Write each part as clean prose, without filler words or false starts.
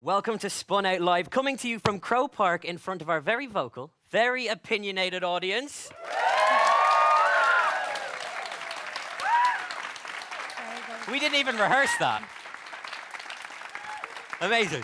Welcome to SpunOut Live, coming to you from Crow Park in front of our very vocal, very opinionated audience. We didn't even rehearse that. Amazing.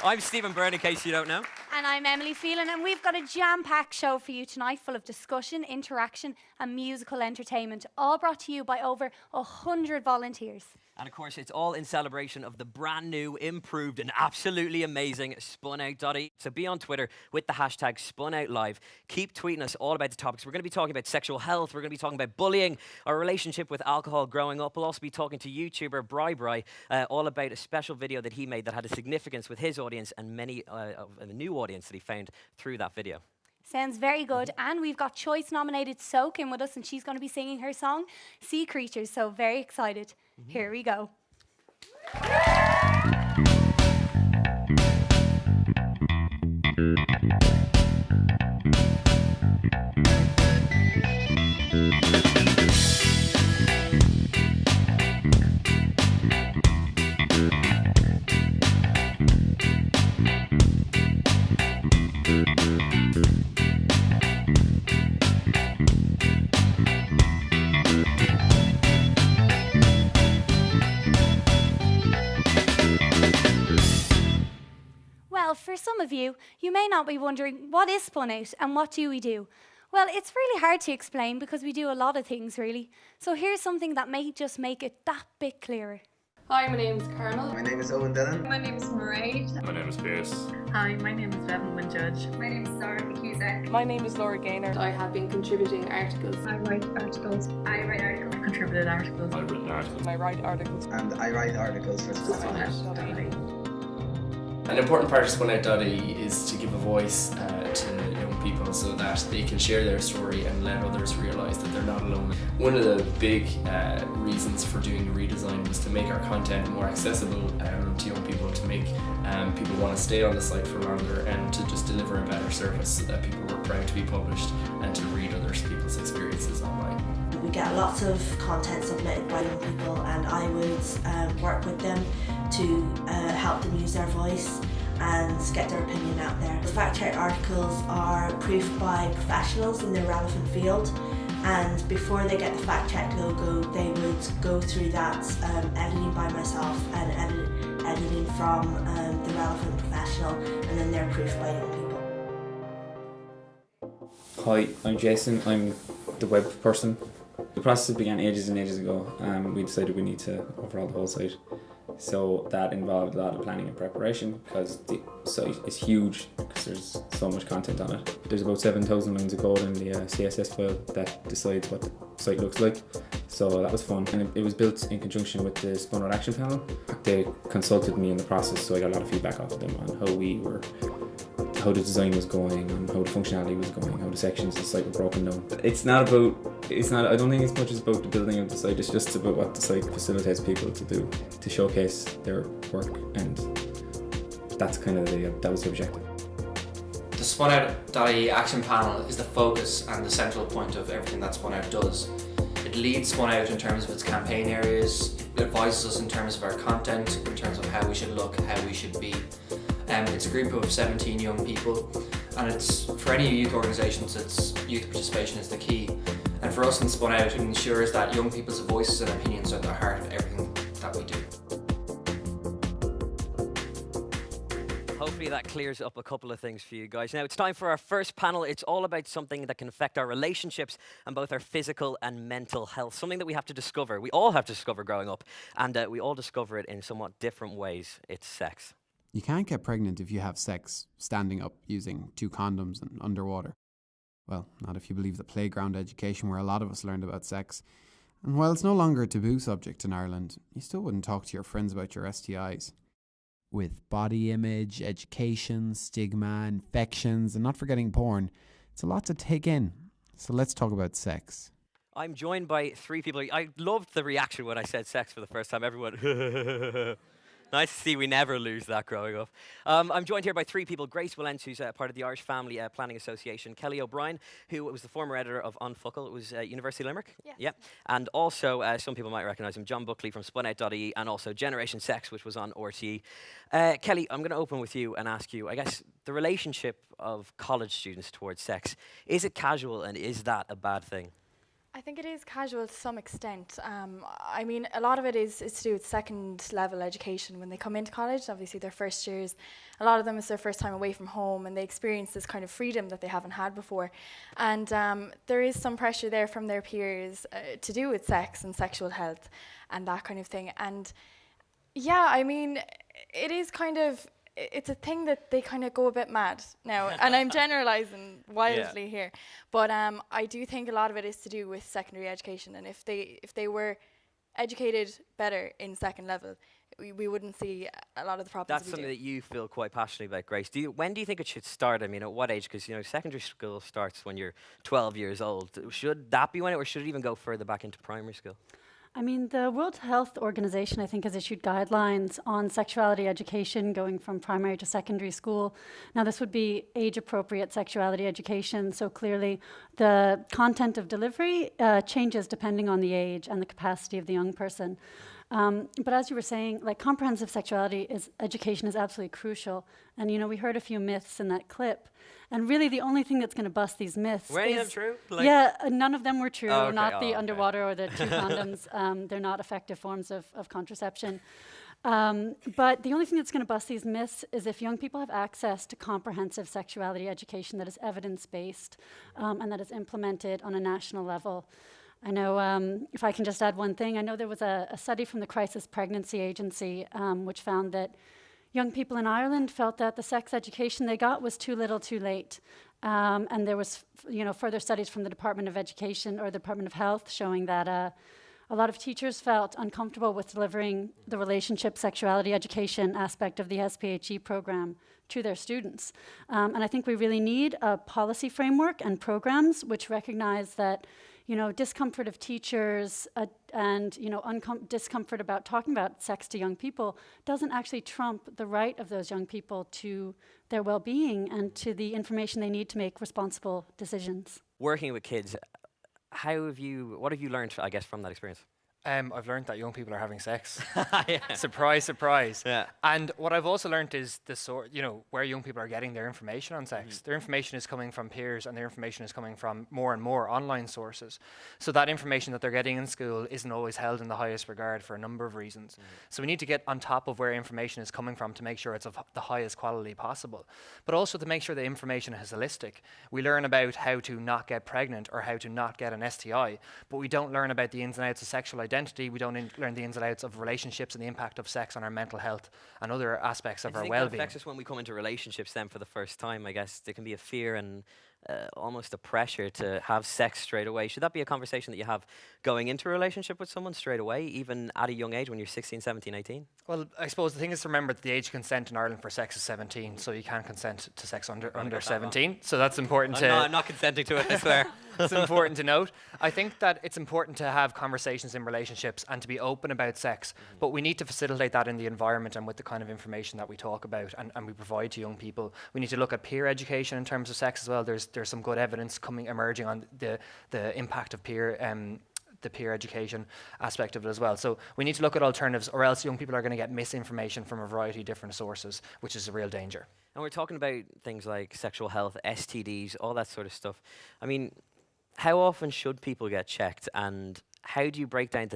I'm Stephen Byrne, in case you don't know. And I'm Emily Phelan, and we've got a jam-packed show for you tonight full of discussion, interaction and musical entertainment, all brought to you by over 100 volunteers. And of course, it's all in celebration of the brand new, improved and absolutely amazing SpunOut.ie. So be on Twitter with the hashtag SpunOutLive. Keep tweeting us all about the topics. We're going to be talking about sexual health. We're going to be talking about bullying, our relationship with alcohol growing up. We'll also be talking to YouTuber Bri, all about a special video that he made that had a significance with his audience and many of a new audience that he found through that video. Sounds very good. And we've got Choice-nominated Soak in with us, and she's going to be singing her song, Sea Creatures. So very excited. Here we go. Well, for some of you, you may not be wondering, what is SpunOut and what do we do? Well, it's really hard to explain because we do a lot of things, really. So here's something that may just make it that bit clearer. Hi, my name is Carmel. My name is Owen Dillon. My name is Mairead. My name is Pierce. Hi, my name is Bevan Winjudge. My name is Sarah McCusack. My name is Laura Gaynor. I have been contributing articles. I write articles. I write articles. I contributed articles. I've written articles. I write articles. And I write articles for SpunOut. An important part of SpunOut.ie is to give a voice to young people so that they can share their story and let others realise that they're not alone. One of the big reasons for doing the redesign was to make our content more accessible to young people, to make people want to stay on the site for longer and to just deliver a better service so that people were proud to be published and to read other people's experiences online. We get lots of content submitted by young people, and I would work with them to help them use their voice and get their opinion out there. The fact-checked articles are proofed by professionals in their relevant field, and before they get the fact-check logo, they would go through that editing by myself and editing from the relevant professional, and then they're proofed by young people. Hi, I'm Jason. I'm the web person. The process began ages and ages ago. We decided we need to overhaul the whole site. So that involved a lot of planning and preparation because the site is huge because there's so much content on it. There's about 7,000 lines of code in the CSS file that decides what the site looks like. So that was fun. And it was built in conjunction with the SpunOut Action Panel. They consulted me in the process, so I got a lot of feedback off of them on how the design was going, and how the functionality was going, how the sections of the site were broken down. I don't think it's much as about the building of the site, it's just about what the site facilitates people to do, to showcase their work, and that's kind of that was the objective. The SpunOut.ie action panel is the focus and the central point of everything that SpunOut does. It leads SpunOut in terms of its campaign areas, it advises us in terms of our content, in terms of how we should look, how we should be. It's a group of 17 young people, and it's for any youth organisations, it's youth participation is the key. And for us in SpunOut, it ensures that young people's voices and opinions are at the heart of everything that we do. Hopefully that clears up a couple of things for you guys. Now it's time for our first panel. It's all about something that can affect our relationships and both our physical and mental health. Something that we have to discover. We all have to discover growing up, and we all discover it in somewhat different ways. It's sex. You can't get pregnant if you have sex standing up using 2 condoms and underwater. Well, not if you believe the playground education where a lot of us learned about sex. And while it's no longer a taboo subject in Ireland, you still wouldn't talk to your friends about your STIs. With body image, education, stigma, infections, and not forgetting porn, it's a lot to take in. So let's talk about sex. I'm joined by 3 people. I loved the reaction when I said sex for the first time. Everyone... Nice to see we never lose that growing up. I'm joined here by three people. Grace Willens, who's part of the Irish Family Planning Association. Kelly O'Brien, who was the former editor of Unfuckle. It was University of Limerick? Yes. Yeah. And also, some people might recognise him, John Buckley from SpunOut.ie, and also Generation Sex, which was on RTE. Kelly, I'm going to open with you and ask you, I guess, the relationship of college students towards sex. Is it casual, and is that a bad thing? I think it is casual to some extent. I mean, a lot of it is to do with second level education. When they come into college, obviously their first years, a lot of them is their first time away from home, and they experience this kind of freedom that they haven't had before. And there is some pressure there from their peers to do with sex and sexual health and that kind of thing. And yeah, I mean, it is kind of, it's a thing that they kind of go a bit mad now, and I'm generalizing wildly here, but I do think a lot of it is to do with secondary education, and if they were educated better in second level, we wouldn't see a lot of the problems. That's something that you feel quite passionate about, Grace. When do you think it should start? I mean, at what age? Because secondary school starts when you're 12 years old. Should that be when it, or should it even go further back into primary school? I mean, the World Health Organization, I think, has issued guidelines on sexuality education going from primary to secondary school. Now, this would be age-appropriate sexuality education, so clearly the content of delivery changes depending on the age and the capacity of the young person. But as you were saying, like, comprehensive sexuality education is absolutely crucial. And, we heard a few myths in that clip. And really the only thing that's going to bust these myths were any of them true? None of them were true. Oh, okay. Not the underwater or the two condoms. They're not effective forms of contraception. But the only thing that's going to bust these myths is if young people have access to comprehensive sexuality education that is evidence-based and that is implemented on a national level. I know, if I can just add one thing, I know there was a study from the Crisis Pregnancy Agency which found that young people in Ireland felt that the sex education they got was too little too late. And there was further studies from the Department of Education or the Department of Health showing that a lot of teachers felt uncomfortable with delivering the relationship sexuality education aspect of the SPHE program to their students. And I think we really need a policy framework and programs which recognize that discomfort of teachers and discomfort about talking about sex to young people doesn't actually trump the right of those young people to their well-being and to the information they need to make responsible decisions. Working with kids, what have you learned, I guess, from that experience? I've learned that young people are having sex. Yeah. Surprise, surprise. Yeah. And what I've also learned is where young people are getting their information on sex. Mm-hmm. Their information is coming from peers, and their information is coming from more and more online sources. So that information that they're getting in school isn't always held in the highest regard for a number of reasons. Mm-hmm. So we need to get on top of where information is coming from to make sure it's of the highest quality possible. But also to make sure the information is holistic. We learn about how to not get pregnant or how to not get an STI, but we don't learn about the ins and outs of sexual identity. We don't learn the ins and outs of relationships and the impact of sex on our mental health and other aspects of our well-being. That affects us when we come into relationships then for the first time. I guess there can be a fear and almost a pressure to have sex straight away. Should that be a conversation that you have going into a relationship with someone straight away, even at a young age when you're 16, 17, 18? Well, I suppose the thing is to remember that the age of consent in Ireland for sex is 17, so you can't consent to sex under 17. So that's important I'm not consenting to it, I swear. It's important to note. I think that it's important to have conversations in relationships and to be open about sex, but we need to facilitate that in the environment and with the kind of information that we talk about and we provide to young people. We need to look at peer education in terms of sex as well. There's some good evidence emerging on the impact of the peer education aspect of it as well. So we need to look at alternatives, or else young people are going to get misinformation from a variety of different sources, which is a real danger. And we're talking about things like sexual health, STDs, all that sort of stuff. I mean, how often should people get checked, and how do you break down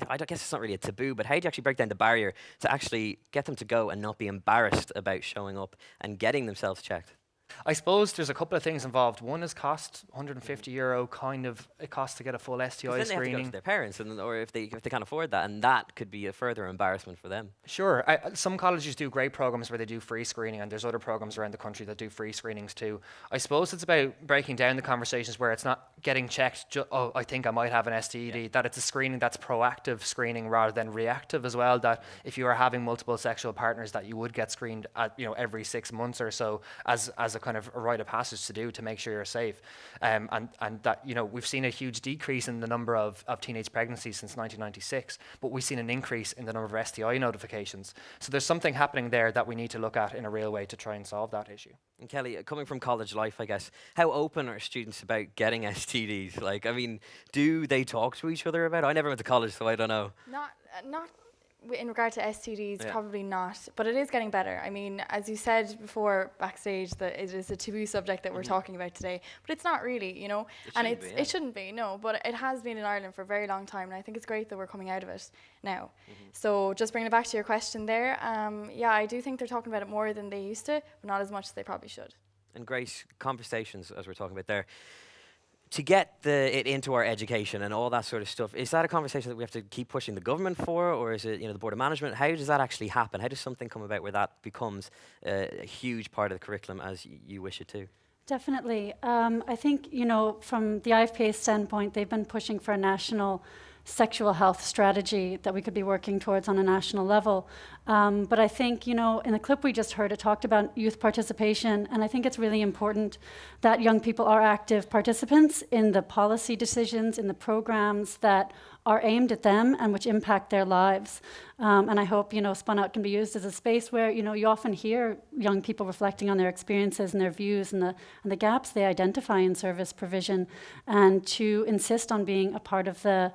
I guess it's not really a taboo, but how do you actually break down the barrier to actually get them to go and not be embarrassed about showing up and getting themselves checked? I suppose there's a couple of things involved. One is cost, €150 kind of it costs to get a full STI then screening. They have to go to their parents, or if they can't afford that, and that could be a further embarrassment for them. Sure. Some colleges do great programs where they do free screening, and there's other programs around the country that do free screenings too. I suppose it's about breaking down the conversations where it's not getting checked, I think I might have an STD, that it's a screening that's proactive screening rather than reactive as well, that if you are having multiple sexual partners that you would get screened at every 6 months or so as a a kind of a rite of passage to do to make sure you're safe. And that, you know, we've seen a huge decrease in the number of teenage pregnancies since 1996, but we've seen an increase in the number of STI notifications. So there's something happening there that we need to look at in a real way to try and solve that issue. And Kelly, coming from college life, I guess, how open are students about getting STDs? Like, I mean, do they talk to each other about it? I never went to college, so I don't know. Not in regard to STDs, Yeah. probably not, but it is getting better. I mean, as you said before backstage, that it is a taboo subject that we're talking about today, but it's not really, you know, it shouldn't be, no, but it has been in Ireland for a very long time, and I think it's great that we're coming out of it now. So just bringing it back to your question there, yeah, I do think they're talking about it more than they used to, but not as much as they probably should. And Grace, conversations, as we're talking about there, to get it into our education and all that sort of stuff, is that a conversation that we have to keep pushing the government for, or is it, you know, the Board of Management? How does that actually happen? How does something come about where that becomes a huge part of the curriculum as you wish it to? Definitely. I think, you know, from the IFPA standpoint, they've been pushing for a national sexual health strategy that we could be working towards on a national level. But I think, you know, in the clip we just heard, it talked about youth participation, and I think it's really important that young people are active participants in the policy decisions, in the programs that are aimed at them and which impact their lives. And I hope, you know, SpunOut can be used as a space where, you know, you often hear young people reflecting on their experiences and their views and the gaps they identify in service provision, and to insist on being a part of the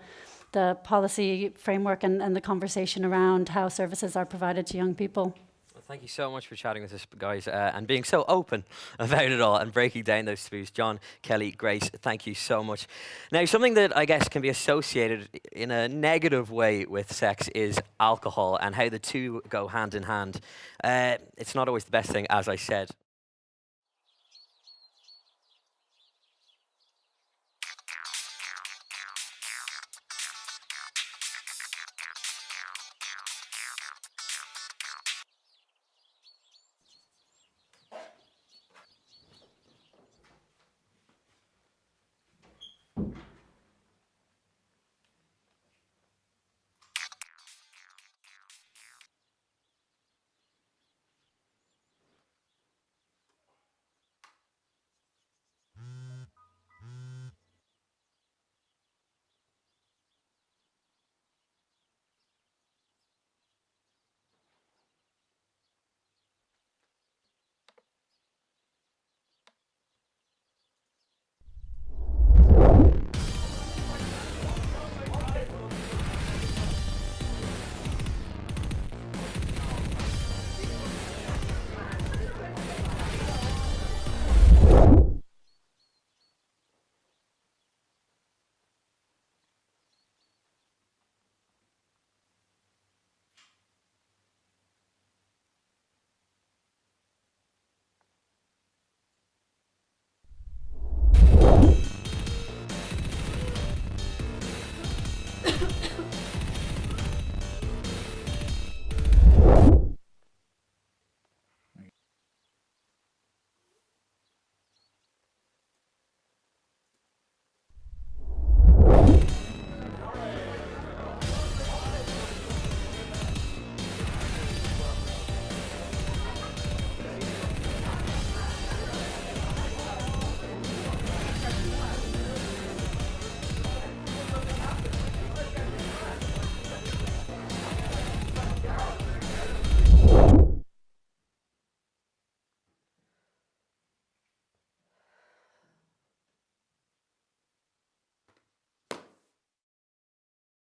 policy framework and the conversation around how services are provided to young people. Well, thank you so much for chatting with us, guys, and being so open about it all and breaking down those taboos. John, Kelly, Grace, thank you so much. Now, something that I guess can be associated in a negative way with sex is alcohol and how the two go hand in hand. It's not always the best thing, as I said.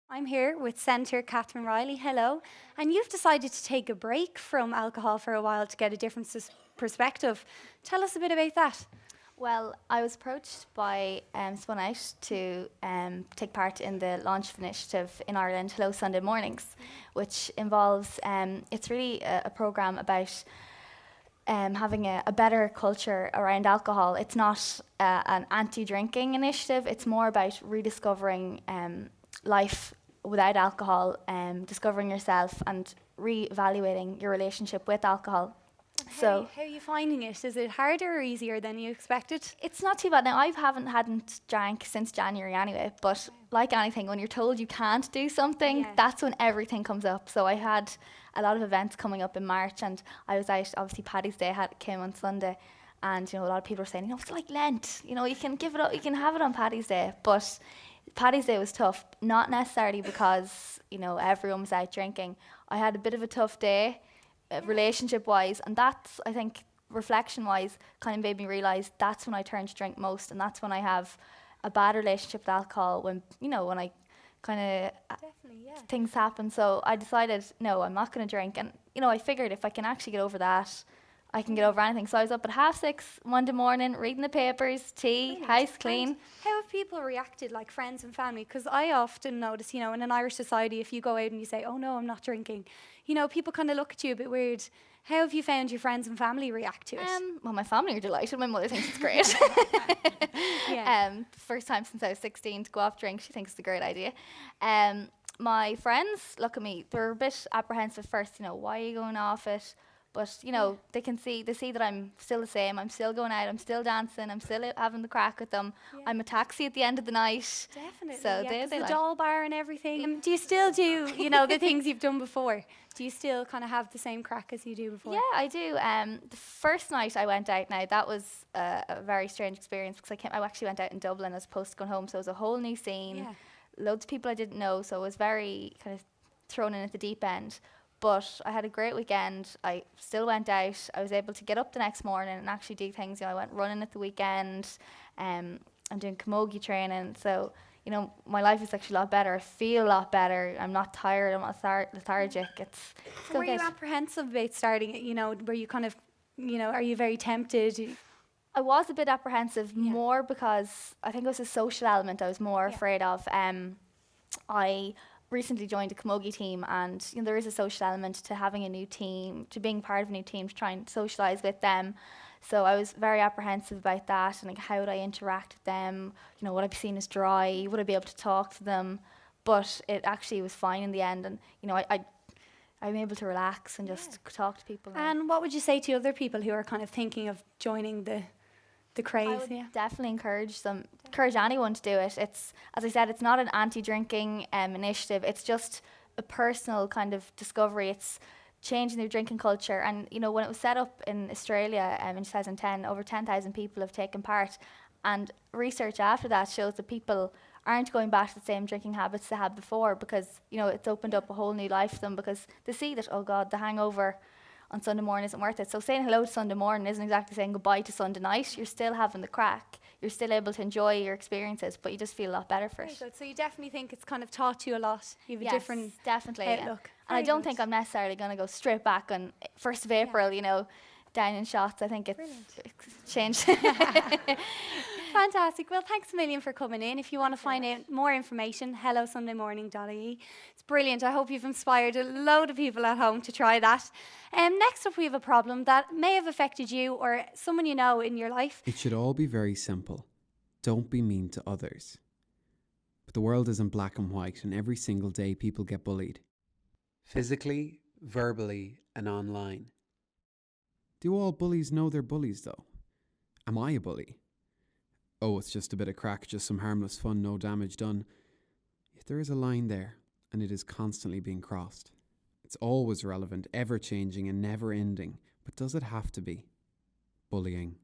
I'm here with Centre Catherine Riley. Hello. And you've decided to take a break from alcohol for a while to get a different perspective. Tell us a bit about that. Well, I was approached by SpunOut to take part in the launch of initiative in Ireland, Hello Sunday Mornings, which involves, it's really a programme about having a better culture around alcohol. It's not an anti-drinking initiative, it's more about rediscovering life without alcohol, discovering yourself and re-evaluating your relationship with alcohol. So, how are you finding it? Is it harder or easier than you expected? It's not too bad. Now, I hadn't drank since January anyway, but like anything, when you're told you can't do something, that's when everything comes up. So I had a lot of events coming up in March, and I was out, obviously Paddy's Day came on Sunday, And you know, a lot of people are saying, you know, it's like Lent. You know, you can give it up, you can have it on Paddy's Day. But Paddy's Day was tough, not necessarily because, you know, everyone was out drinking. I had a bit of a tough day, relationship-wise, and that's, I think, reflection-wise, kind of made me realise that's when I turn to drink most, and that's when I have a bad relationship with alcohol, when, you know, when I kind of things happen. So I decided, no, I'm not going to drink. And, you know, I figured if I can actually get over that, I can get over anything. So I was up at 6:30 Monday morning, reading the papers, tea, house clean. And how have people reacted, like friends and family? Because I often notice, you know, in an Irish society, if you go out and you say, oh no, I'm not drinking, you know, people kind of look at you a bit weird. How have you found your friends and family react to it? Well, my family are delighted. My mother thinks it's great. First time since I was 16 to go off drink. She thinks it's a great idea. My friends look at me. They're a bit apprehensive first. You know, why are you going off it? But you know, they see that I'm still the same. I'm still going out. I'm still dancing. I'm still having the crack with them. I'm a taxi at the end of the night. Definitely. So they they the like doll bar and everything. Do you still do, you know, the things you've done before? Do you still kind of have the same crack as you do before? Yeah, I do. The first night I went out, now that was a very strange experience because I actually went out in Dublin as opposed to going home. So it was a whole new scene. Yeah. Loads of people I didn't know. So it was very kind of thrown in at the deep end. But I had a great weekend. I still went out. I was able to get up the next morning and actually do things. You know, I went running at the weekend. I'm doing camogie training. So, you know, my life is actually a lot better. I feel a lot better. I'm not tired. I'm not lethargic. It's Were you apprehensive about starting it? You know, were you kind of, you know, are you very tempted? I was a bit apprehensive, more because I think it was a social element I was more afraid of. I recently joined a camogie team, and you know, there is a social element to having a new team, to being part of a new team, to try and socialise with them. So I was very apprehensive about that, and like, how would I interact with them? You know, would I be seen as dry? Would I be able to talk to them? But it actually was fine in the end, and you know, I'm able to relax and just talk to people. And what would you say to other people who are kind of thinking of joining the craze? I would definitely encourage anyone to do it. It's, as I said, it's not an anti-drinking initiative. It's just a personal kind of discovery. It's changing the drinking culture. And you know, when it was set up in Australia in 2010, over 10,000 people have taken part. And research after that shows that people aren't going back to the same drinking habits they had before, because you know, it's opened up a whole new life for them, because they see that, oh God, the hangover on Sunday morning isn't worth it. So saying hello to Sunday morning isn't exactly saying goodbye to Sunday night. You're still having the crack. You're still able to enjoy your experiences, but you just feel a lot better for it. Good. So you definitely think it's kind of taught you a lot. You have a different definitely outlook. And I don't think I'm necessarily going to go straight back on 1st of April, you know, down in shots. I think it's changed. Fantastic. Well, thanks a million for coming in. If you want to find out more information, hellosundaymorning.ie. It's brilliant. I hope you've inspired a load of people at home to try that. Next up, we have a problem that may have affected you or someone you know in your life. It should all be very simple. Don't be mean to others. But the world isn't black and white, and every single day people get bullied. Physically, verbally, and online. Do all bullies know they're bullies, though? Am I a bully? Oh, it's just a bit of crack, just some harmless fun, no damage done. Yet there is a line there, and it is constantly being crossed. It's always relevant, ever-changing, and never-ending. But does it have to be? Bullying.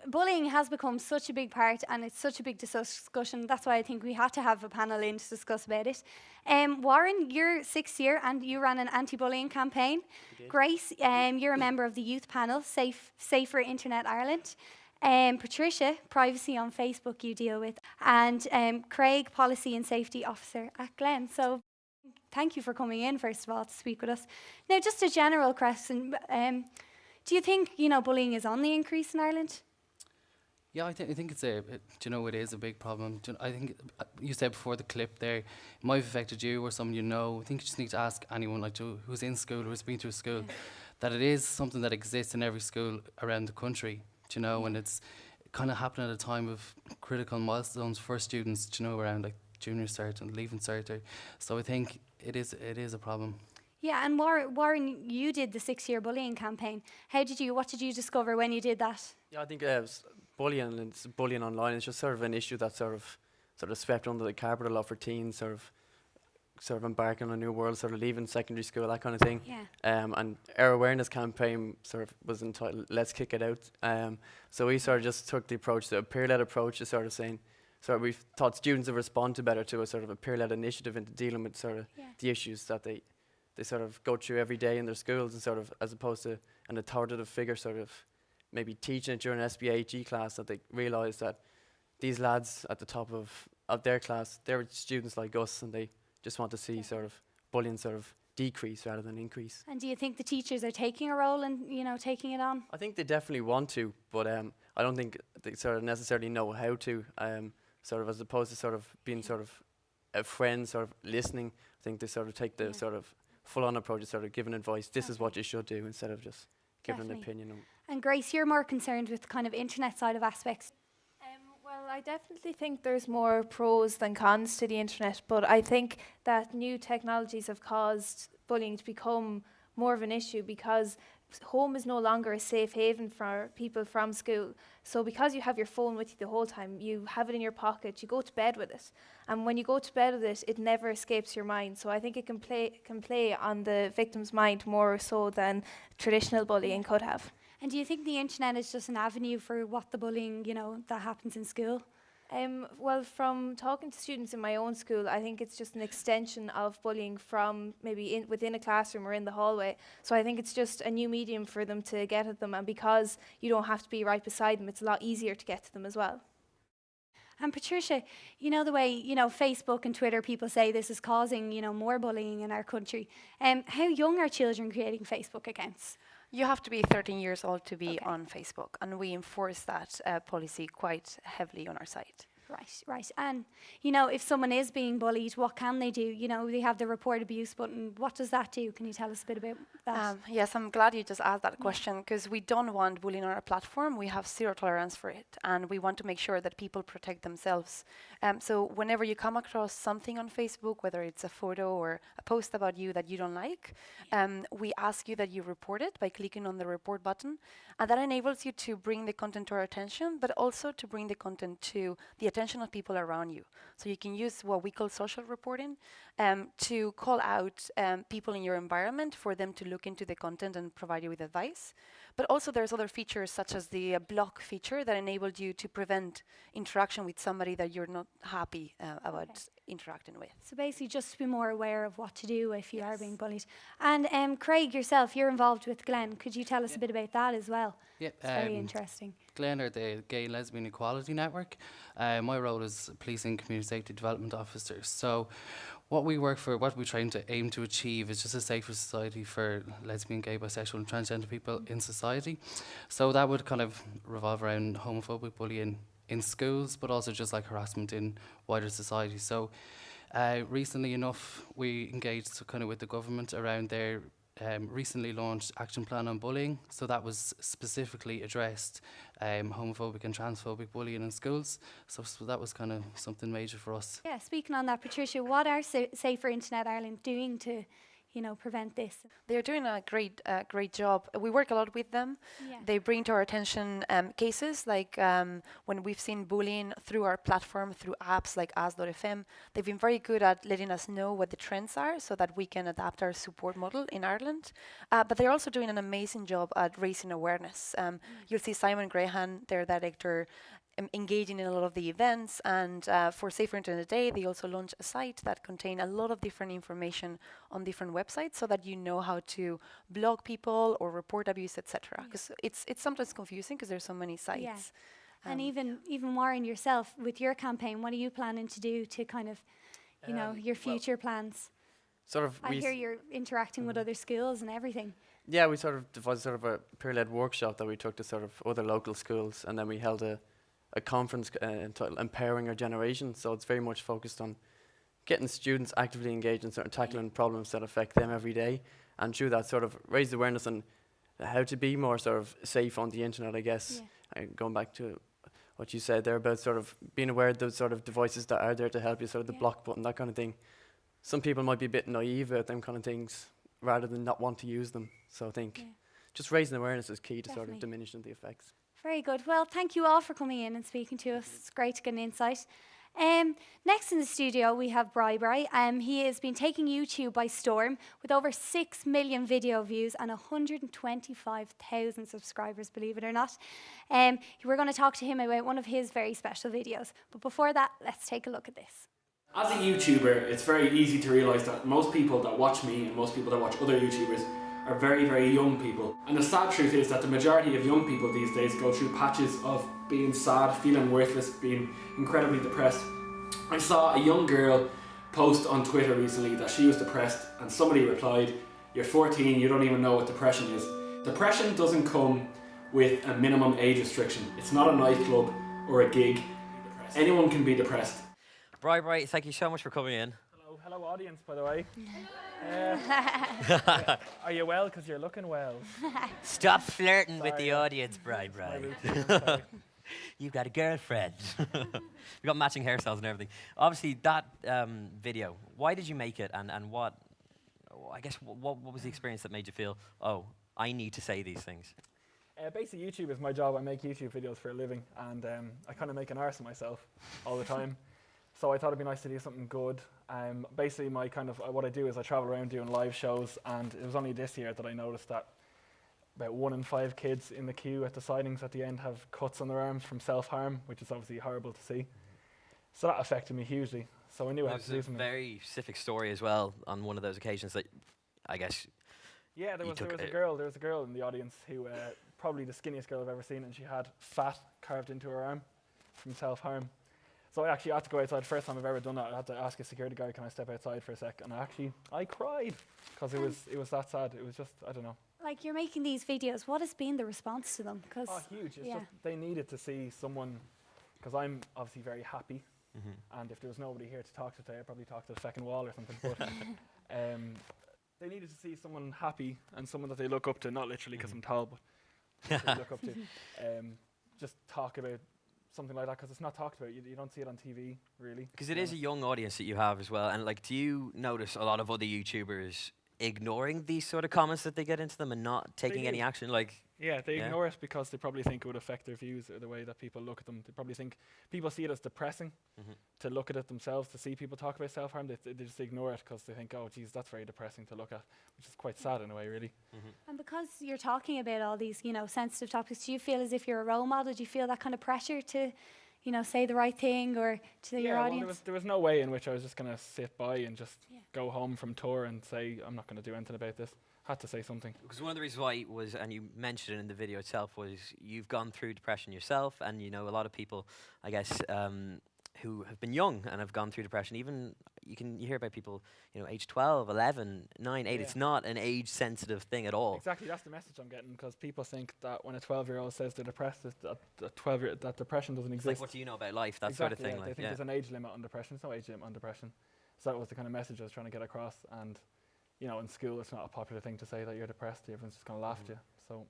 Bullying has become such a big part, and it's such a big discussion. That's why I think we had to have a panel in to discuss about it. Warren, you're 6th year and you ran an anti-bullying campaign. Grace, you're a member of the youth panel, Safer Internet Ireland. Patricia, privacy on Facebook you deal with. And Craig, policy and safety officer at Glen. So thank you for coming in, first of all, to speak with us. Now, just a general question. Do you think, you know, bullying is on the increase in Ireland? Yeah, I think it's it is a big problem. I think you said before the clip there, it might have affected you or someone you know. I think you just need to ask anyone who's in school or who's been through school, that it is something that exists in every school around the country. And it's kind of happening at a time of critical milestones for students. Around like junior cert and leaving cert. So I think it is a problem. Yeah, and Warren, you did the 6-year bullying campaign. What did you discover when you did that? Yeah, I think bullying online is just sort of an issue that's sort of swept under the carpet a lot for teens. sort of embarking on a new world, sort of leaving secondary school, that kind of thing. Yeah. And our awareness campaign sort of was entitled "Let's Kick It Out." So we sort of just took the approach, the peer-led approach, to sort of saying, so we thought students would respond to better to a sort of a peer-led initiative into dealing with sort of the issues that they sort of go through every day in their schools, and sort of as opposed to an authoritative figure sort of maybe teaching it during an SBHE class, that they realise that these lads at the top of their class, they're students like us, and they just want to see sort of bullying sort of decrease rather than increase. And do you think the teachers are taking a role in, taking it on? I think they definitely want to, but I don't think they sort of necessarily know how to. Sort of as opposed to sort of being sort of a friend, sort of listening. I think they sort of take the sort of full-on approach of sort of giving advice. This is what you should do, instead of just giving an opinion. And Grace, you're more concerned with the kind of internet side of aspects. Well, I definitely think there's more pros than cons to the internet, but I think that new technologies have caused bullying to become more of an issue, because home is no longer a safe haven for people from school. So because you have your phone with you the whole time, you have it in your pocket, you go to bed with it. And when you go to bed with it, it never escapes your mind. So I think it can play on the victim's mind more so than traditional bullying could have. And do you think the internet is just an avenue for what the bullying, that happens in school? Well, from talking to students in my own school, I think it's just an extension of bullying from maybe within a classroom or in the hallway. So I think it's just a new medium for them to get at them, and because you don't have to be right beside them, it's a lot easier to get to them as well. And Patricia, the way, Facebook and Twitter, people say this is causing, more bullying in our country. How young are children creating Facebook accounts? You have to be 13 years old to be on Facebook, and we enforce that policy quite heavily on our site. Right. And, if someone is being bullied, what can they do? They have the report abuse button. What does that do? Can you tell us a bit about that? Yes, I'm glad you just asked that question, because we don't want bullying on our platform. We have zero tolerance for it, and we want to make sure that people protect themselves. So whenever you come across something on Facebook, whether it's a photo or a post about you that you don't like, we ask you that you report it by clicking on the report button, and that enables you to bring the content to our attention, but also to bring the content to the attention of people around you. So you can use what we call social reporting to call out people in your environment for them to look into the content and provide you with advice. But also there's other features, such as the block feature, that enabled you to prevent interaction with somebody that you're not happy about interacting with. So basically just to be more aware of what to do if you are being bullied. And Craig, yourself, you're involved with Glen. Could you tell us a bit about that as well? Yeah, it's very interesting. Glen are the Gay Lesbian Equality Network. My role is Policing Community Safety Development Officer. So what we work for, what we're trying to aim to achieve, is just a safer society for lesbian, gay, bisexual and transgender people in society. So that would kind of revolve around homophobic bullying in schools, but also just like harassment in wider society. So recently enough, we engaged kind of with the government around their recently launched action plan on bullying. So that was specifically addressed homophobic and transphobic bullying in schools. So that was kind of something major for us. Yeah, speaking on that, Patricia, what are Safer Internet Ireland doing to prevent this? They're doing a great job. We work a lot with them. Yeah. They bring to our attention cases like when we've seen bullying through our platform, through apps like As.fm. They've been very good at letting us know what the trends are so that we can adapt our support model in Ireland. But they're also doing an amazing job at raising awareness. You'll see Simon Grahan, their director, engaging in a lot of the events, and for Safer Internet Day they also launched a site that contains a lot of different information on different websites, so that you know how to blog people or report abuse, etc. Because it's sometimes confusing because there's so many sites. Yeah. And even Warren, yourself, with your campaign, what are you planning to do to kind of your future plans? I hear you're interacting with other schools and everything. Yeah, we sort of devised sort of a peer-led workshop that we took to sort of other local schools, and then we held a conference entitled Empowering Our Generation. So it's very much focused on getting students actively engaged in sort of tackling problems that affect them every day, and through that sort of raise awareness on how to be more sort of safe on the internet, I guess. Going back to what you said there about sort of being aware of those sort of devices that are there to help you, sort of the block button, that kind of thing. Some people might be a bit naive about them kind of things rather than not want to use them. So I think just raising awareness is key to sort of diminishing the effects. Very good. Well, thank you all for coming in and speaking to us. It's great to get an insight. Next in the studio, we have Bri. He has been taking YouTube by storm with over 6 million video views and 125,000 subscribers, believe it or not. We're going to talk to him about one of his very special videos. But before that, let's take a look at this. As a YouTuber, it's very easy to realise that most people that watch me and most people that watch other YouTubers are very, very young people. And the sad truth is that the majority of young people these days go through patches of being sad, feeling worthless, being incredibly depressed. I saw a young girl post on Twitter recently that she was depressed, and somebody replied, "You're 14, you don't even know what depression is." Depression doesn't come with a minimum age restriction. It's not a nightclub or a gig. Anyone can be depressed. Bri, thank you so much for coming in. Hello audience, by the way. Are you well? Because you're looking well. Stop flirting with the audience, Bri. Sorry. You've got a girlfriend. We've got matching hairstyles and everything. Obviously, that video, why did you make it, and what was the experience that made you feel, oh, I need to say these things? Basically, YouTube is my job. I make YouTube videos for a living, and I kind of make an arse of myself all the time. So I thought it'd be nice to do something good. Basically, what I do is I travel around doing live shows, and it was only this year that I noticed that about 1 in 5 kids in the queue at the signings at the end have cuts on their arms from self-harm, which is obviously horrible to see. So that affected me hugely. So I knew I had to do something. There's a very specific story as well on one of those occasions that I guess. Yeah, there was a girl in the audience who probably the skinniest girl I've ever seen, and she had fat carved into her arm from self-harm. So I actually had to go outside. First time I've ever done that. I had to ask a security guard, "Can I step outside for a sec?" And I cried because it was that sad. It was just, I don't know. Like, you're making these videos. What has been the response to them? Huge. It's just they needed to see someone, because I'm obviously very happy, and if there was nobody here to talk to today, I'd probably talk to the second wall or something. But they needed to see someone happy and someone that they look up to, not literally because I'm tall, but they look up to. Just talk about something like that, because it's not talked about. You don't see it on TV, really. Because it is a young audience that you have as well. And like, do you notice a lot of other YouTubers ignoring these sort of comments that they get into them and not taking any action? Yeah, they ignore it because they probably think it would affect their views or the way that people look at them. They probably think people see it as depressing to look at it themselves, to see people talk about self-harm. They just ignore it because they think, oh, geez, that's very depressing to look at, which is quite sad in a way, really. And because you're talking about all these, sensitive topics, do you feel as if you're a role model? Do you feel that kind of pressure to, say the right thing or to your audience? Well, there was no way in which I was just going to sit by and just go home from tour and say, I'm not going to do anything about this. Had to say something. Because one of the reasons why was, and you mentioned it in the video itself, was you've gone through depression yourself, and you know a lot of people, I guess, who have been young and have gone through depression. Even you hear about people, age 12, 11, 9, 8. It's not an age-sensitive thing at all. Exactly, that's the message I'm getting, because people think that when a 12-year-old says they're depressed, that depression doesn't exist. It's like, what do you know about life? That sort of thing. They think there's an age limit on depression. There's no age limit on depression. So that was the kind of message I was trying to get across. And in school, it's not a popular thing to say that you're depressed. Everyone's just going to laugh at you. So,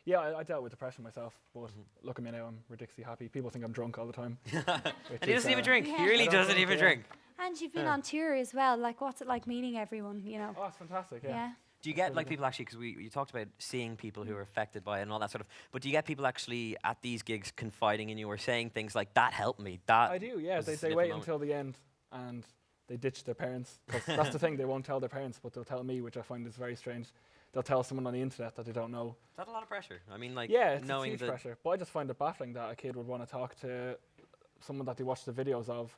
yeah, I dealt with depression myself, but look at me now, I'm ridiculously happy. People think I'm drunk all the time. And he doesn't even drink. He really doesn't even drink. And you've been on tour as well. Like, what's it like meeting everyone, Oh, it's fantastic, yeah. Do you get people actually, because you talked about seeing people who are affected by it and all that sort of, but do you get people actually at these gigs confiding in you or saying things like, that helped me? I do, yeah. They wait until the end and they ditch their parents. Because that's the thing, they won't tell their parents, but they'll tell me, which I find is very strange. They'll tell someone on the internet that they don't know. Is that a lot of pressure? I mean, like, yeah, it's knowing huge pressure. But I just find it baffling that a kid would want to talk to someone that they watch the videos of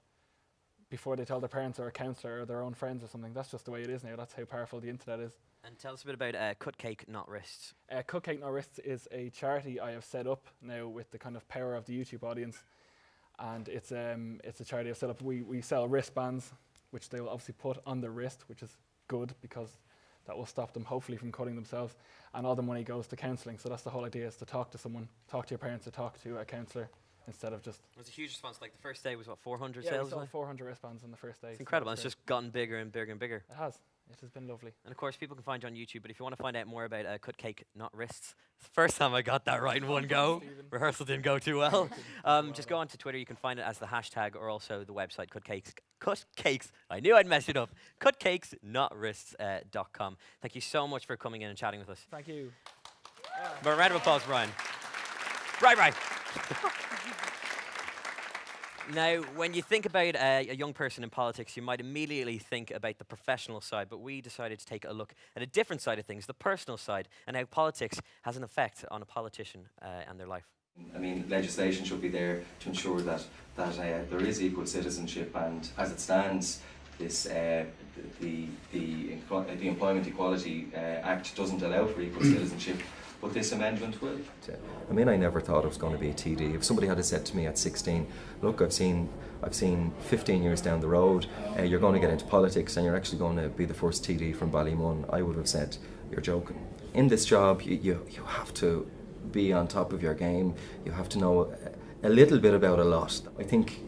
before they tell their parents or a counsellor or their own friends or something. That's just the way it is now. That's how powerful the internet is. And tell us a bit about Cupcake Not Wrists. Cupcake Not Wrists is a charity I have set up now with the kind of power of the YouTube audience. And it's a charity I've set up. We sell wristbands, which they will obviously put on their wrist, which is good because that will stop them hopefully from cutting themselves. And all the money goes to counselling. So that's the whole idea, is to talk to someone, talk to your parents, or talk to a counsellor instead of just... It was a huge response. Like, the first day was, 400 sales? Yeah, we sold 400 wristbands on the first day. It's incredible. It's just gotten bigger and bigger and bigger. It has. It has been lovely. And of course, people can find you on YouTube, but if you want to find out more about Cupcake Not Wrists, it's the first time I got that right in one go. Rehearsal didn't go too well. Just go onto Twitter. You can find it as the hashtag or also the website Cupcakes. I knew I'd mess it up. Cupcakesnotwrists.com. Thank you so much for coming in and chatting with us. Thank you. But a round of applause, Brian. Right. Now, when you think about a young person in politics, you might immediately think about the professional side, but we decided to take a look at a different side of things, the personal side, and how politics has an effect on a politician and their life. I mean, legislation should be there to ensure that there is equal citizenship, and as it stands, this the Employment Equality Act doesn't allow for equal citizenship, but this amendment will. I mean, I never thought it was going to be a TD. If somebody had said to me at 16, look, I've seen 15 years down the road, you're going to get into politics and you're actually going to be the first TD from Ballymun, I would have said, you're joking. In this job, you have to be on top of your game. You have to know a little bit about a lot. I think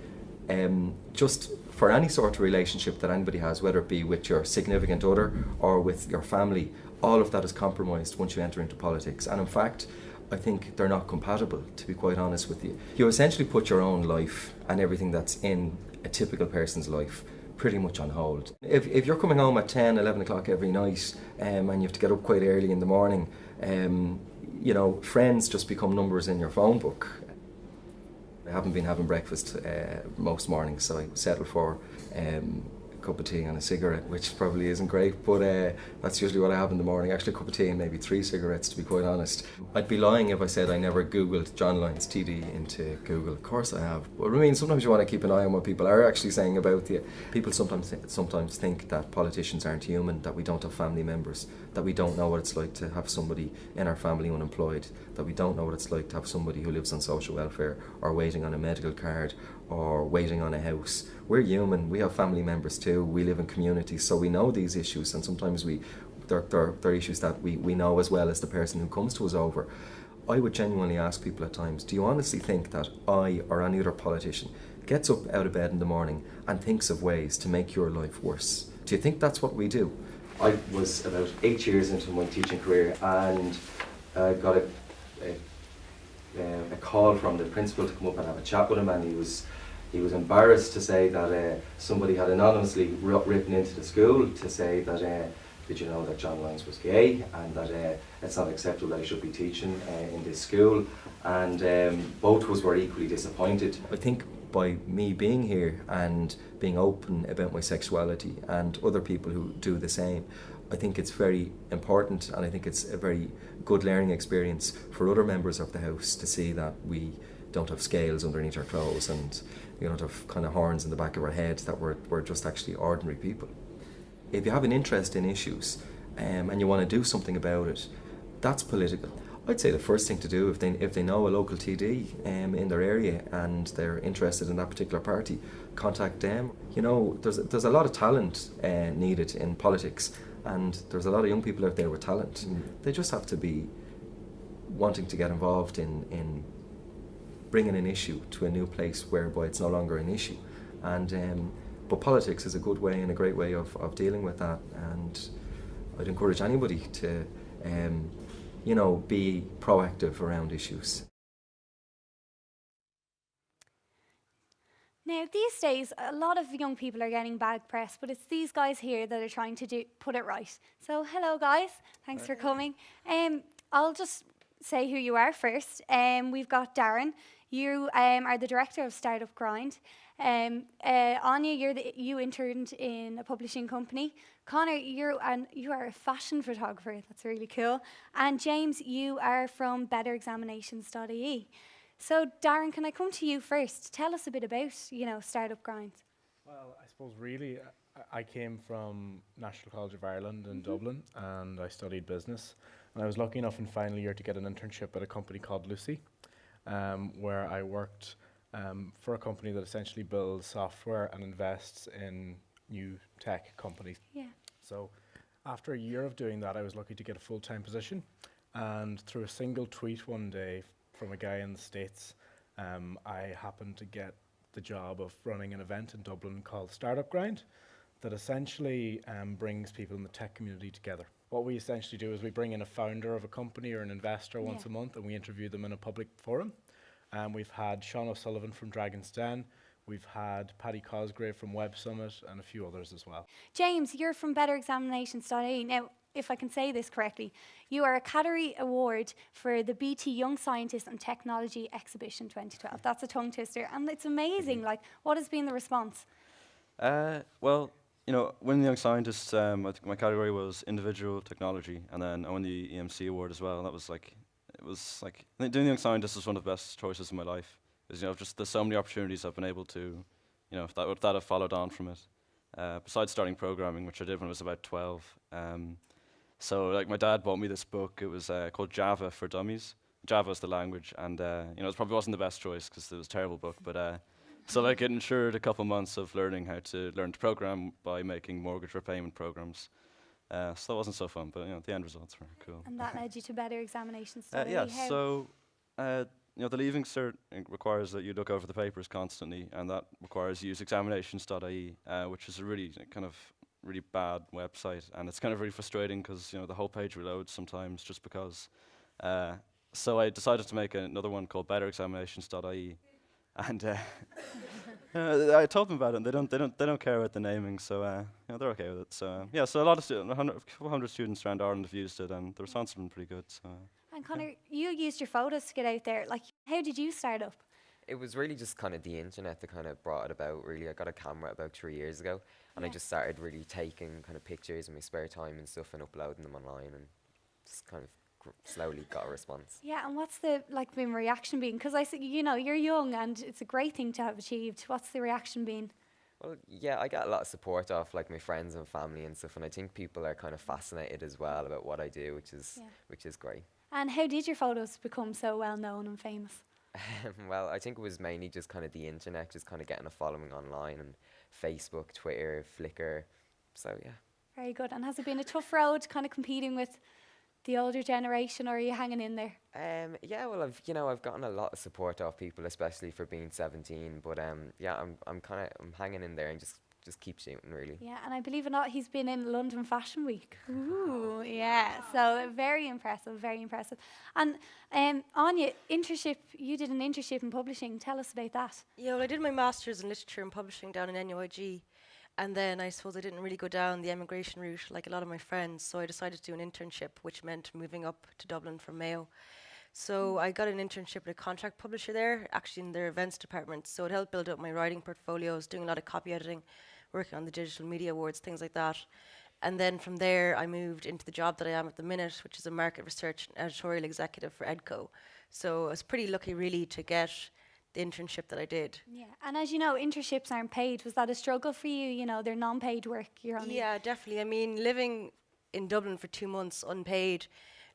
just for any sort of relationship that anybody has, whether it be with your significant other or with your family, all of that is compromised once you enter into politics. And in fact, I think they're not compatible, to be quite honest with you. You essentially put your own life and everything that's in a typical person's life pretty much on hold. If you're coming home at 10, 11 o'clock every night and you have to get up quite early in the morning, you know, friends just become numbers in your phone book. I haven't been having breakfast most mornings, so I settle for a cup of tea and a cigarette, which probably isn't great, but that's usually what I have in the morning. Actually, a cup of tea and maybe 3 cigarettes, to be quite honest. I'd be lying if I said I never Googled John Lyons TD into Google. Of course I have. But I mean, sometimes you want to keep an eye on what people are actually saying about you. People sometimes think that politicians aren't human, that we don't have family members, that we don't know what it's like to have somebody in our family unemployed, that we don't know what it's like to have somebody who lives on social welfare or waiting on a medical card or waiting on a house. We're human, we have family members too, we live in communities, so we know these issues, and sometimes they're issues that we know as well as the person who comes to us over. I would genuinely ask people at times, do you honestly think that I or any other politician gets up out of bed in the morning and thinks of ways to make your life worse? Do you think that's what we do? I was about 8 years into my teaching career and I got a call from the principal to come up and have a chat with him, and he was embarrassed to say that somebody had anonymously written into the school to say that did you know that John Lyons was gay, and that it's not acceptable that he should be teaching in this school, and both of us were equally disappointed. I think by me being here and being open about my sexuality and other people who do the same, I think it's very important, and I think it's a very good learning experience for other members of the house to see that we don't have scales underneath our clothes and we don't have kind of horns in the back of our heads, that we're just actually ordinary people. If you have an interest in issues and you want to do something about it, that's political. I'd say the first thing to do, if they know a local TD in their area and they're interested in that particular party, contact them. You know, there's a lot of talent needed in politics, and there's a lot of young people out there with talent. They just have to be wanting to get involved in bringing an issue to a new place whereby it's no longer an issue. And but politics is a good way and a great way of dealing with that, and I'd encourage anybody to you know, be proactive around issues. Now, these days, a lot of young people are getting bad press, but it's these guys here that are trying to put it right. So, hello, guys. Thanks for coming. I'll just say who you are first. We've got Darren. You are the director of Startup Grind. Anya, you interned in a publishing company. Connor, you are a fashion photographer. That's really cool. And James, you are from betterexaminations.ie. So, Darren, can I come to you first? Tell us a bit about, you know, Startup Grind. Well, I suppose really I came from National College of Ireland in Dublin, and I studied business. And I was lucky enough in final year to get an internship at a company called Lucy, where I worked for a company that essentially builds software and invests in new tech companies. Yeah. So after a year of doing that, I was lucky to get a full-time position. And through a single tweet one day from a guy in the States, I happened to get the job of running an event in Dublin called Startup Grind that essentially brings people in the tech community together. What we essentially do is we bring in a founder of a company or an investor once a month, and we interview them in a public forum. We've had Sean O'Sullivan from Dragon's Den, we've had Paddy Cosgrave from Web Summit, and a few others as well. James, you're from betterexaminations.ie. Now, if I can say this correctly, you are a category award for the BT Young Scientist and Technology Exhibition 2012. That's a tongue twister, and it's amazing. Like, what has been the response? Well, winning the Young Scientist, I think my category was individual technology, and then I won the EMC award as well. And that was I think doing the Young Scientist was one of the best choices in my life. Because just there's so many opportunities I've been able to, if that have followed on from it. Besides starting programming, which I did when I was about 12. So like my dad bought me this book. It was called Java for Dummies. Java is the language, and it probably wasn't the best choice because it was a terrible book. But so it ensured a couple months of learning how to learn to program by making mortgage repayment programs. So that wasn't so fun, but the end results were cool. And that led you to better examinations. Yeah. So the Leaving Cert requires that you look over the papers constantly, and that requires you use examinations.ie, which is a really really bad website, and it's kind of really frustrating because the whole page reloads sometimes just because. So I decided to make another one called betterexaminations.ie, and I told them about it, and they don't care about the naming, so they're okay with it. So so a lot of students, a couple hundred students around Ireland have used it, and the response has been pretty good. So. And Connor, you used your photos to get out there. Like, how did you start up? It was really just kind of the internet that kind of brought it about, really. I got a camera about 3 years ago, and I just started really taking kind of pictures in my spare time and stuff and uploading them online, and just kind of slowly got a response. Yeah, and what's the been reaction been? Because I said, you're young and it's a great thing to have achieved. What's the reaction been? Well, yeah, I get a lot of support off my friends and family and stuff, and I think people are kind of fascinated as well about what I do, which is great. And how did your photos become so well known and famous? Well, I think it was mainly just kind of the internet, just kind of getting a following online, and Facebook, Twitter, Flickr. So yeah. Very good. And has it been a tough road, kind of competing with the older generation, or are you hanging in there? Yeah, well, I've gotten a lot of support off people, especially for being 17. But yeah, I'm hanging in there and just keep shooting, really. Yeah, and I believe it or not, he's been in London Fashion Week. Ooh, yeah. So very impressive, very impressive. And Anya, you did an internship in publishing. Tell us about that. Yeah, well, I did my master's in literature and publishing down in NUIG. And then I suppose I didn't really go down the emigration route like a lot of my friends, so I decided to do an internship, which meant moving up to Dublin from Mayo. So I got an internship with a contract publisher there, actually in their events department. So it helped build up my writing portfolios, doing a lot of copy editing, working on the digital media awards, things like that. And then from there, I moved into the job that I am at the minute, which is a market research and editorial executive for EDCO. So I was pretty lucky, really, to get the internship that I did. Yeah, and as you know, internships aren't paid. Was that a struggle for you? They're non-paid work. Yeah, definitely. I mean, living in Dublin for 2 months unpaid,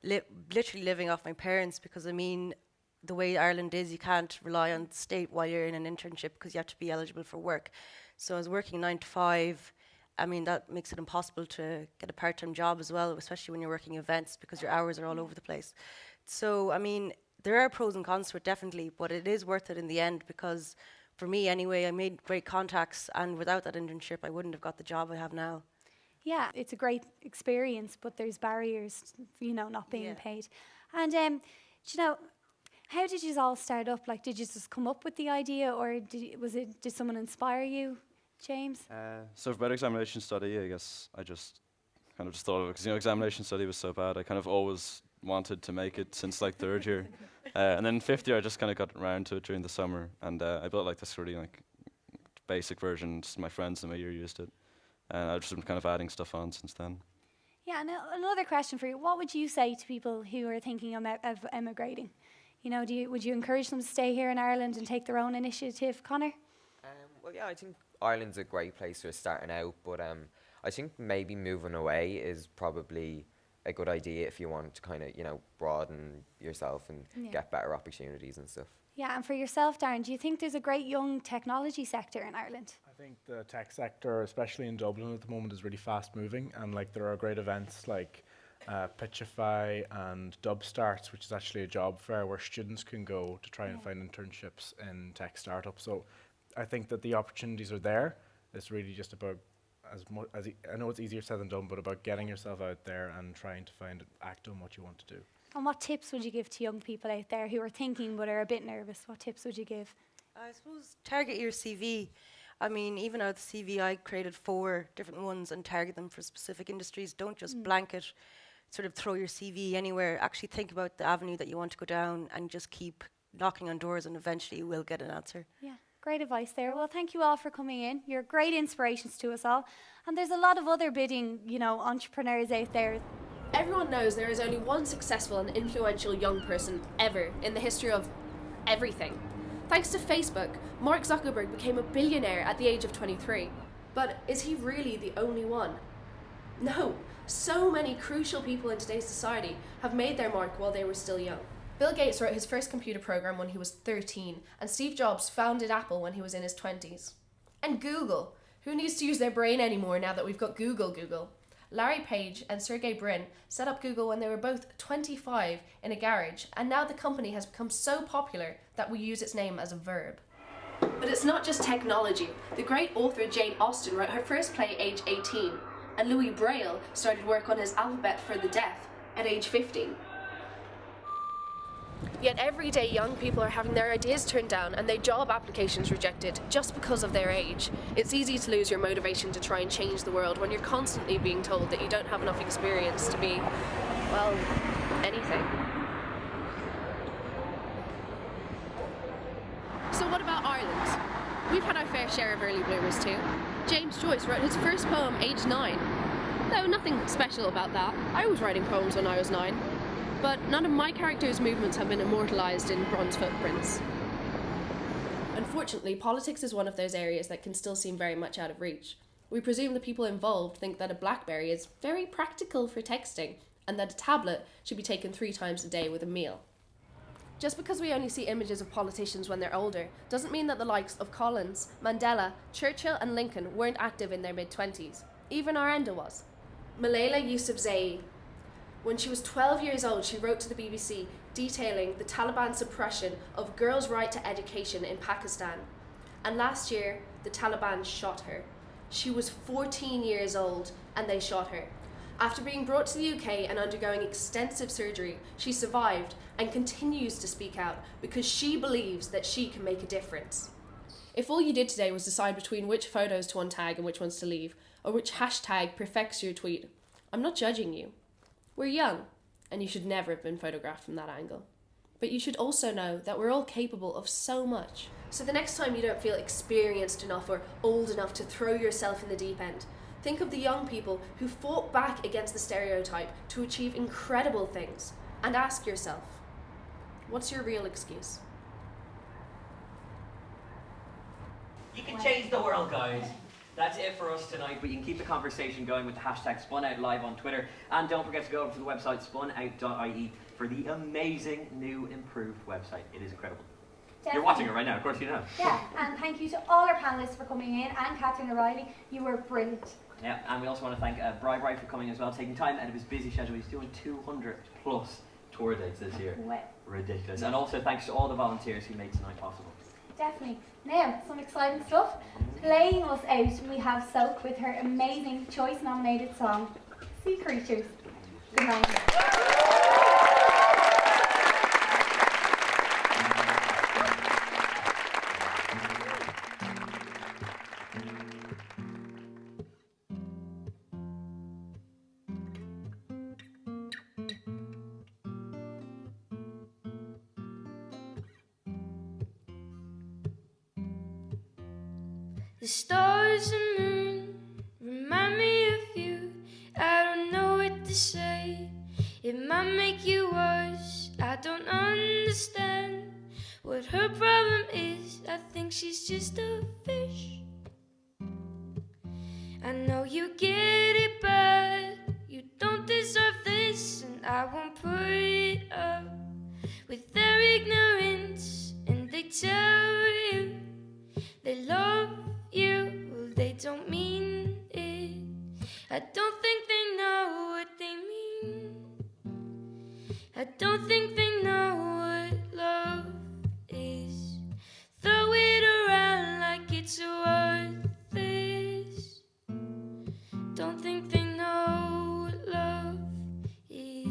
literally living off my parents, because I mean, the way Ireland is, you can't rely on the state while you're in an internship because you have to be eligible for work. So I was working 9 to 5. I mean, that makes it impossible to get a part-time job as well, especially when you're working events, because your hours are all over the place. So, I mean, there are pros and cons to it, definitely, but it is worth it in the end, because for me anyway, I made great contacts, and without that internship, I wouldn't have got the job I have now. Yeah, it's a great experience, but there's barriers, not being paid. And, how did you all start up? Like, did you just come up with the idea, or did someone inspire you, James? So for better examination study, I guess I just thought of it because examination study was so bad. I kind of always wanted to make it since third year, and then 5th year I just kind of got around to it during the summer, and I built this really basic version. Just my friends in my year used it, and I've just been kind of adding stuff on since then. Yeah, and another question for you: what would you say to people who are thinking of emigrating? Would you encourage them to stay here in Ireland and take their own initiative, Connor? Well, yeah, I think Ireland's a great place for starting out, but I think maybe moving away is probably a good idea if you want to kind of, broaden yourself and get better opportunities and stuff. Yeah, and for yourself, Darren, do you think there's a great young technology sector in Ireland? I think the tech sector, especially in Dublin at the moment, is really fast moving, and there are great events like Pitchify and Dub Starts, which is actually a job fair where students can go to try and find internships in tech startups. So I think that the opportunities are there. It's really just about, I know it's easier said than done, but about getting yourself out there and trying to act on what you want to do. And what tips would you give to young people out there who are thinking but are a bit nervous? What tips would you give? I suppose target your CV. I mean, even out of the CV, I created 4 different ones and target them for specific industries. Don't just blanket sort of throw your CV anywhere. Actually think about the avenue that you want to go down and just keep knocking on doors, and eventually you will get an answer. Yeah, great advice there. Well, thank you all for coming in. You're great inspirations to us all. And there's a lot of other budding, entrepreneurs out there. Everyone knows there is only one successful and influential young person ever in the history of everything. Thanks to Facebook, Mark Zuckerberg became a billionaire at the age of 23. But is he really the only one? No. So many crucial people in today's society have made their mark while they were still young. Bill Gates wrote his first computer program when he was 13, and Steve Jobs founded Apple when he was in his 20s. And Google. Who needs to use their brain anymore now that we've got Google? Larry Page and Sergey Brin set up Google when they were both 25 in a garage, and now the company has become so popular that we use its name as a verb. But it's not just technology. The great author Jane Austen wrote her first play at age 18, and Louis Braille started work on his alphabet for the deaf at age 15. Yet every day young people are having their ideas turned down and their job applications rejected just because of their age. It's easy to lose your motivation to try and change the world when you're constantly being told that you don't have enough experience to be, well, anything. So what about Ireland? We've had our fair share of early bloomers too. James Joyce wrote his first poem aged 9. Though nothing special about that. I was writing poems when I was 9. But none of my characters' movements have been immortalised in bronze footprints. Unfortunately, politics is one of those areas that can still seem very much out of reach. We presume the people involved think that a BlackBerry is very practical for texting, and that a tablet should be taken 3 times a day with a meal. Just because we only see images of politicians when they're older, doesn't mean that the likes of Collins, Mandela, Churchill and Lincoln weren't active in their mid-20s. Even Aranda was. Malala Yousafzai. When she was 12 years old, she wrote to the BBC detailing the Taliban suppression of girls' right to education in Pakistan. And last year, the Taliban shot her. She was 14 years old and they shot her. After being brought to the UK and undergoing extensive surgery, she survived and continues to speak out because she believes that she can make a difference. If all you did today was decide between which photos to untag and which ones to leave, or which hashtag perfects your tweet, I'm not judging you. We're young, and you should never have been photographed from that angle. But you should also know that we're all capable of so much. So the next time you don't feel experienced enough or old enough to throw yourself in the deep end, think of the young people who fought back against the stereotype to achieve incredible things, and ask yourself, what's your real excuse? You can change the world, guys. That's it for us tonight, but you can keep the conversation going with the hashtag SpunOutLive on Twitter. And don't forget to go over to the website spunout.ie for the amazing new improved website. It is incredible. Definitely. You're watching it right now, of course you know. Yeah, and thank you to all our panellists for coming in, and Catherine O'Reilly. You were brilliant. Yeah, and we also want to thank Bri for coming as well, taking time out of his busy schedule. He's doing 200 plus tour dates this year. Wow. Ridiculous. And also thanks to all the volunteers who made tonight possible. Definitely. Now, some exciting stuff. Playing us out, we have Soak with her amazing Choice-nominated song, Sea Creatures. Good night. The stars and moon remind me of you. I don't know what to say. It might make you worse. I don't understand what her problem is. I think she's just a fish. I know you get it, but you don't deserve this, and I won't put it up with their ignorance. And they tell you they love you, well, they don't mean it. I don't think they know what they mean. I don't think they know what love is. Throw it around like it's worthless. Don't think they know what love is.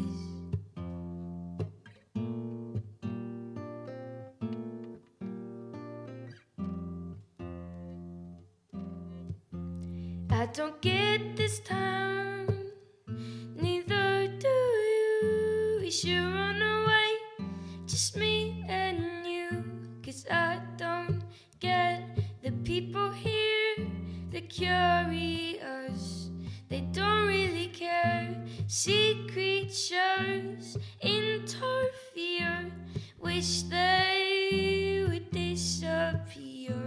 I don't get this town, neither do you. We should run away, just me and you. 'Cause I don't get the people here, they're curious, they don't really care. See creatures interfere, wish they would disappear.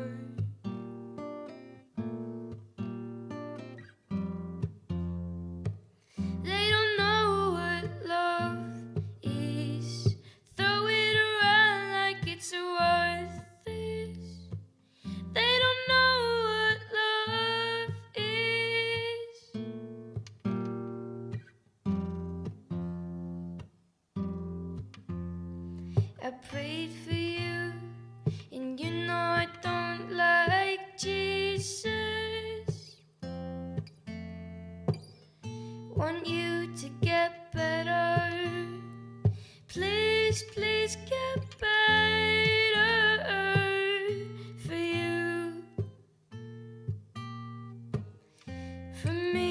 They don't know what love is, throw it around like it's worthless. They don't know what love is. I prayed for you, and you know I don't like Jesus. Want you to get better. Please, please get better for you, for me.